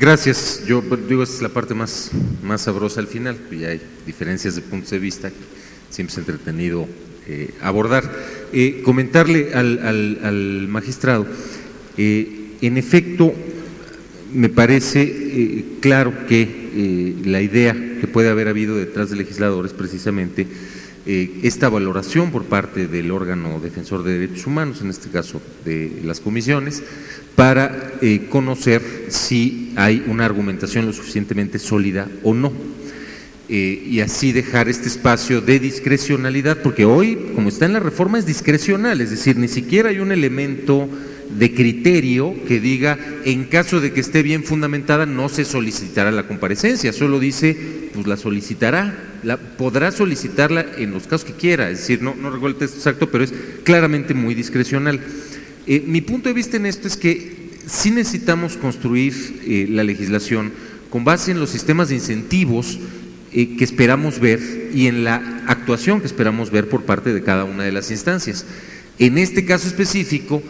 Gracias. Yo digo, esta es la parte más sabrosa al final, pues ya hay diferencias de puntos de vista que siempre es entretenido abordar. Comentarle al magistrado, en efecto, me parece claro que la idea que puede haber habido detrás del legislador es precisamente esta valoración por parte del órgano defensor de derechos humanos, en este caso de las comisiones, para conocer si hay una argumentación lo suficientemente sólida o no, y así dejar este espacio de discrecionalidad, porque hoy, como está en la reforma, es discrecional, es decir, ni siquiera hay un elemento de criterio que diga, en caso de que esté bien fundamentada, no se solicitará la comparecencia, solo dice, pues la solicitará, podrá solicitarla en los casos que quiera, es decir, no recuerdo el texto exacto, pero es claramente muy discrecional. Mi punto de vista en esto es que sí necesitamos construir la legislación con base en los sistemas de incentivos que esperamos ver y en la actuación que esperamos ver por parte de cada una de las instancias. En este caso específico,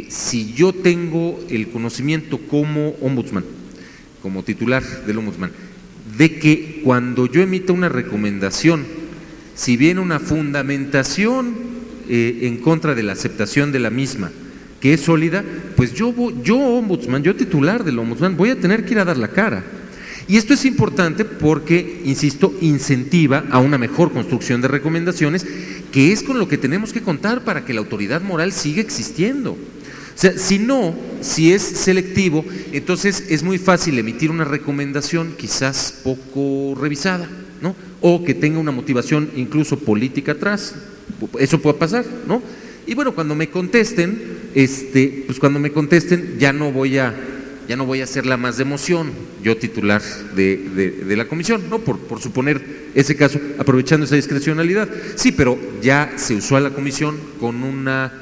si yo tengo el conocimiento como ombudsman, como titular del ombudsman, de que cuando yo emita una recomendación, si viene una fundamentación en contra de la aceptación de la misma, que es sólida, pues yo ombudsman, yo titular del ombudsman, voy a tener que ir a dar la cara. Y esto es importante porque, insisto, incentiva a una mejor construcción de recomendaciones, que es con lo que tenemos que contar para que la autoridad moral siga existiendo. O sea, si es selectivo, entonces es muy fácil emitir una recomendación quizás poco revisada, ¿no? O que tenga una motivación incluso política atrás, eso puede pasar, ¿no? Y bueno, cuando me contesten, ya no voy a hacerla más de emoción, yo titular de la comisión, ¿no? Por suponer ese caso, aprovechando esa discrecionalidad. Sí, pero ya se usó a la comisión con una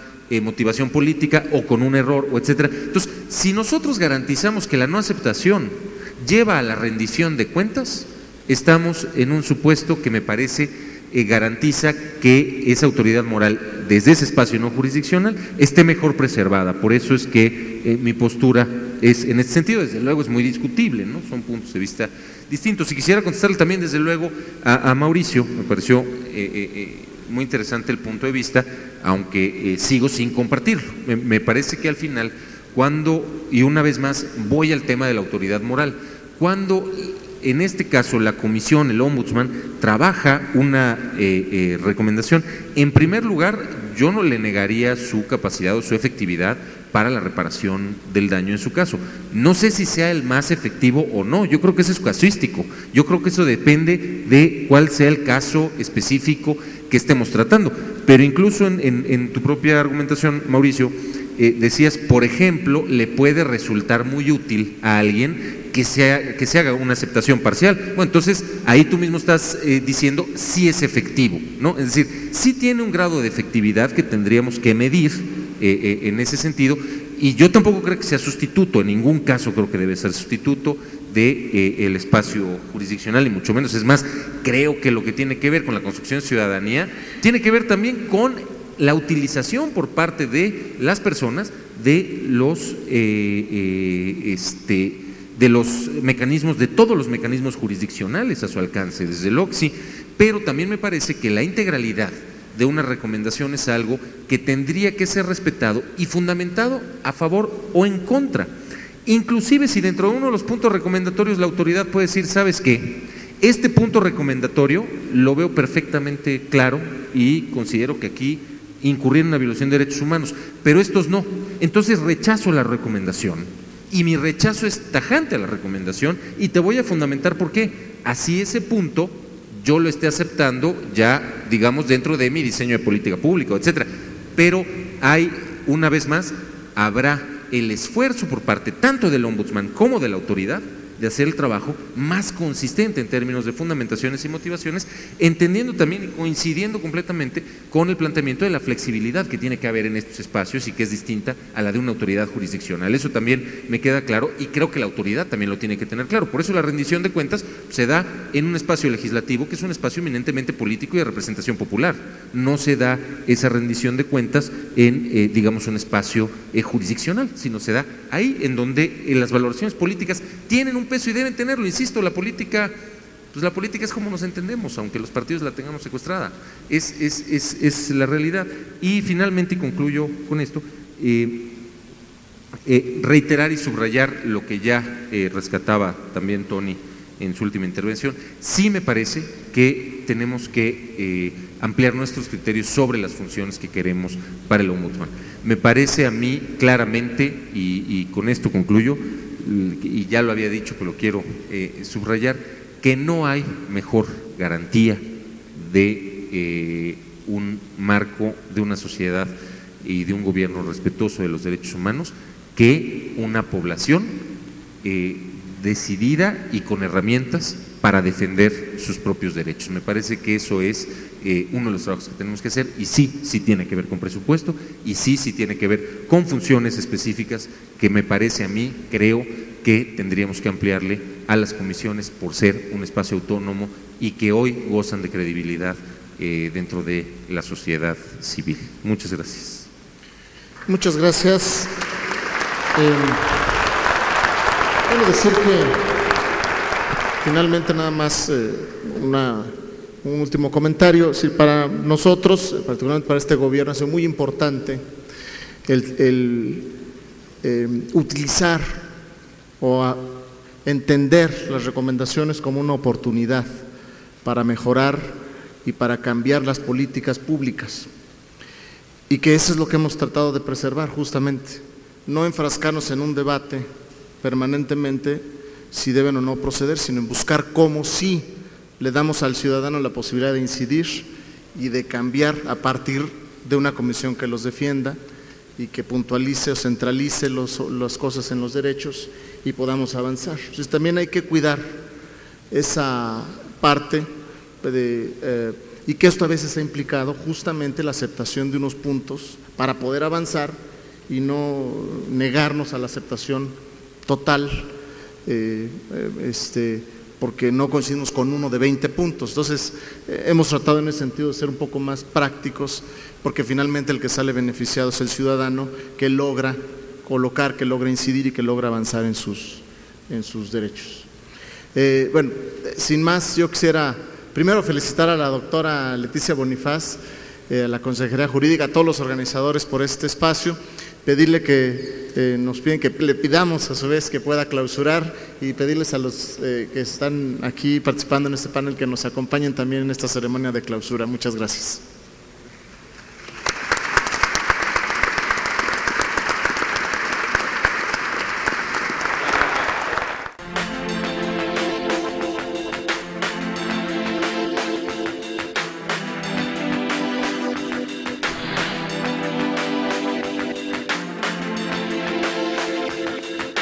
motivación política o con un error, o etcétera. Entonces, si nosotros garantizamos que la no aceptación lleva a la rendición de cuentas, estamos en un supuesto que me parece garantiza que esa autoridad moral, desde ese espacio no jurisdiccional, esté mejor preservada. Por eso es que mi postura es en este sentido. Desde luego es muy discutible, ¿no? Son puntos de vista distintos. Y quisiera contestarle también, desde luego, a Mauricio. Me pareció muy interesante el punto de vista, aunque sigo sin compartirlo. Me parece que al final, y una vez más voy al tema de la autoridad moral, cuando en este caso la comisión, el ombudsman, trabaja una recomendación, en primer lugar, yo no le negaría su capacidad o su efectividad para la reparación del daño en su caso. No sé si sea el más efectivo o no, yo creo que eso es casuístico, yo creo que eso depende de cuál sea el caso específico que estemos tratando. Pero incluso en tu propia argumentación, Mauricio, decías, por ejemplo, le puede resultar muy útil a alguien que se haga una aceptación parcial. Bueno, entonces ahí tú mismo estás diciendo si es efectivo, ¿no? Es decir, sí tiene un grado de efectividad que tendríamos que medir en ese sentido, y yo tampoco creo que sea sustituto, en ningún caso creo que debe ser sustituto del espacio jurisdiccional, y mucho menos. Es más, creo que lo que tiene que ver con la construcción de ciudadanía tiene que ver también con la utilización por parte de las personas de los mecanismos, de todos los mecanismos jurisdiccionales a su alcance, desde luego que sí, pero también me parece que la integralidad de una recomendación es algo que tendría que ser respetado y fundamentado a favor o en contra. Inclusive si dentro de uno de los puntos recomendatorios la autoridad puede decir, ¿sabes qué? Este punto recomendatorio lo veo perfectamente claro y considero que aquí incurrir en una violación de derechos humanos, pero estos no. Entonces rechazo la recomendación. Y mi rechazo es tajante a la recomendación, y te voy a fundamentar por qué. Así ese punto yo lo esté aceptando ya, digamos, dentro de mi diseño de política pública, etcétera. Pero una vez más, habrá el esfuerzo por parte tanto del ombudsman como de la autoridad de hacer el trabajo más consistente en términos de fundamentaciones y motivaciones, entendiendo también y coincidiendo completamente con el planteamiento de la flexibilidad que tiene que haber en estos espacios y que es distinta a la de una autoridad jurisdiccional. Eso también me queda claro y creo que la autoridad también lo tiene que tener claro. Por eso la rendición de cuentas se da en un espacio legislativo que es un espacio eminentemente político y de representación popular. No se da esa rendición de cuentas en, digamos, un espacio jurisdiccional, sino se da ahí en donde las valoraciones políticas tienen un peso y deben tenerlo. Insisto, la política, pues la política es como nos entendemos, aunque los partidos la tengamos secuestrada, es la realidad. Y finalmente, y concluyo con esto, reiterar y subrayar lo que ya rescataba también Tony en su última intervención. Sí me parece que tenemos que ampliar nuestros criterios sobre las funciones que queremos para el ombudsman. Me parece a mí claramente, y con esto concluyo, y ya lo había dicho, pero lo quiero subrayar, que no hay mejor garantía de un marco, de una sociedad y de un gobierno respetuoso de los derechos humanos que una población decidida y con herramientas para defender sus propios derechos. Me parece que eso es uno de los trabajos que tenemos que hacer, y sí tiene que ver con presupuesto, y sí tiene que ver con funciones específicas que me parece a mí, creo que tendríamos que ampliarle a las comisiones por ser un espacio autónomo y que hoy gozan de credibilidad dentro de la sociedad civil. Muchas gracias. Muchas gracias. Quiero decir que finalmente nada más un último comentario. Sí, para nosotros, particularmente para este gobierno, es muy importante el utilizar o entender las recomendaciones como una oportunidad para mejorar y para cambiar las políticas públicas, y que eso es lo que hemos tratado de preservar justamente, no enfrascarnos en un debate permanentemente si deben o no proceder, sino en buscar cómo sí le damos al ciudadano la posibilidad de incidir y de cambiar a partir de una comisión que los defienda y que puntualice o centralice las cosas en los derechos y podamos avanzar. Entonces también hay que cuidar esa parte y que esto a veces ha implicado justamente la aceptación de unos puntos para poder avanzar y no negarnos a la aceptación total, porque no coincidimos con uno de 20 puntos. Entonces hemos tratado en ese sentido de ser un poco más prácticos, porque finalmente el que sale beneficiado es el ciudadano, que logra colocar, que logra incidir y que logra avanzar en sus derechos. Bueno, sin más, yo quisiera primero felicitar a la doctora Leticia Bonifaz, a la Consejería Jurídica, a todos los organizadores por este espacio, pedirle que nos piden que le pidamos a su vez que pueda clausurar, y pedirles a los que están aquí participando en este panel que nos acompañen también en esta ceremonia de clausura. Muchas gracias.